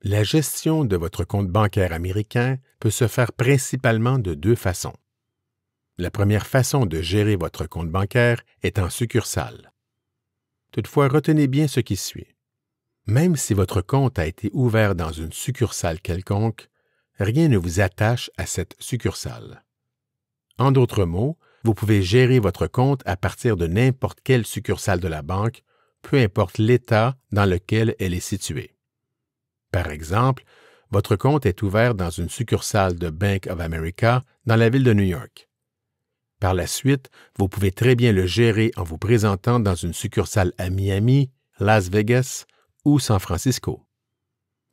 La gestion de votre compte bancaire américain peut se faire principalement de deux façons. La première façon de gérer votre compte bancaire est en succursale. Toutefois, retenez bien ce qui suit. Même si votre compte a été ouvert dans une succursale quelconque, rien ne vous attache à cette succursale. En d'autres mots, vous pouvez gérer votre compte à partir de n'importe quelle succursale de la banque, peu importe l'État dans lequel elle est située. Par exemple, votre compte est ouvert dans une succursale de Bank of America dans la ville de New York. Par la suite, vous pouvez très bien le gérer en vous présentant dans une succursale à Miami, Las Vegas ou San Francisco.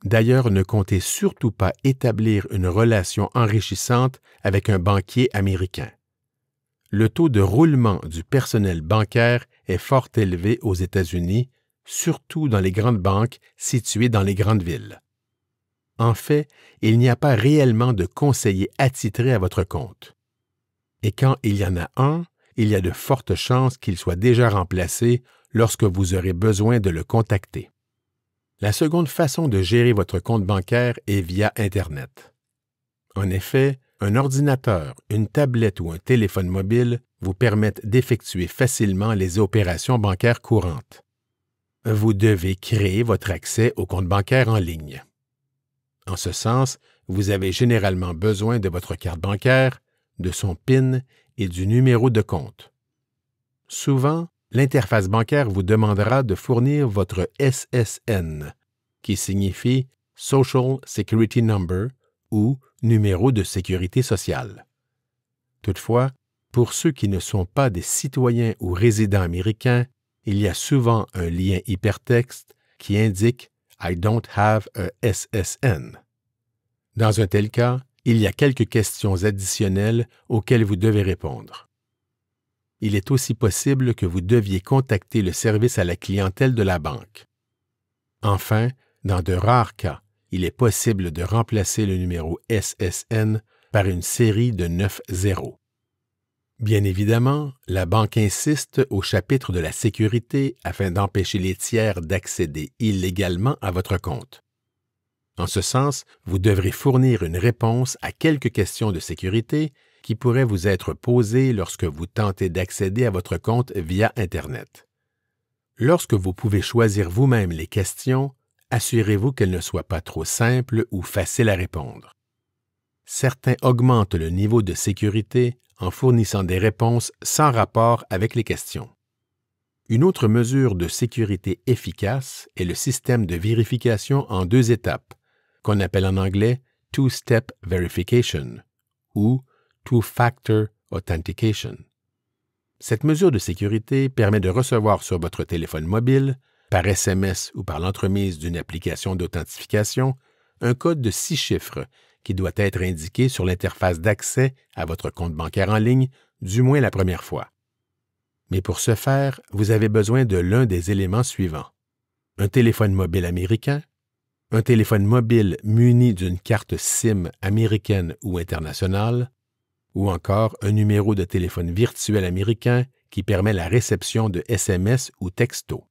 D'ailleurs, ne comptez surtout pas établir une relation enrichissante avec un banquier américain. Le taux de roulement du personnel bancaire est fort élevé aux États-Unis, surtout dans les grandes banques situées dans les grandes villes. En fait, il n'y a pas réellement de conseiller attitré à votre compte. Et quand il y en a un, il y a de fortes chances qu'il soit déjà remplacé lorsque vous aurez besoin de le contacter. La seconde façon de gérer votre compte bancaire est via Internet. En effet, un ordinateur, une tablette ou un téléphone mobile vous permettent d'effectuer facilement les opérations bancaires courantes. Vous devez créer votre accès au compte bancaire en ligne. En ce sens, vous avez généralement besoin de votre carte bancaire, de son PIN et du numéro de compte. Souvent, l'interface bancaire vous demandera de fournir votre SSN, qui signifie Social Security Number ou numéro de sécurité sociale. Toutefois, pour ceux qui ne sont pas des citoyens ou résidents américains, il y a souvent un lien hypertexte qui indique « I don't have a SSN ». Dans un tel cas, il y a quelques questions additionnelles auxquelles vous devez répondre. Il est aussi possible que vous deviez contacter le service à la clientèle de la banque. Enfin, dans de rares cas, il est possible de remplacer le numéro SSN par une série de 9 zéros. Bien évidemment, la banque insiste au chapitre de la sécurité afin d'empêcher les tiers d'accéder illégalement à votre compte. En ce sens, vous devrez fournir une réponse à quelques questions de sécurité qui pourraient vous être posées lorsque vous tentez d'accéder à votre compte via Internet. Lorsque vous pouvez choisir vous-même les questions, assurez-vous qu'elles ne soient pas trop simples ou faciles à répondre. Certains augmentent le niveau de sécurité en fournissant des réponses sans rapport avec les questions. Une autre mesure de sécurité efficace est le système de vérification en 2 étapes, qu'on appelle en anglais Two-Step Verification ou Two-Factor Authentication. Cette mesure de sécurité permet de recevoir sur votre téléphone mobile, par SMS ou par l'entremise d'une application d'authentification, un code de 6 chiffres qui doit être indiqué sur l'interface d'accès à votre compte bancaire en ligne, du moins la première fois. Mais pour ce faire, vous avez besoin de l'un des éléments suivants: un téléphone mobile américain, un téléphone mobile muni d'une carte SIM américaine ou internationale, ou encore un numéro de téléphone virtuel américain qui permet la réception de SMS ou textos.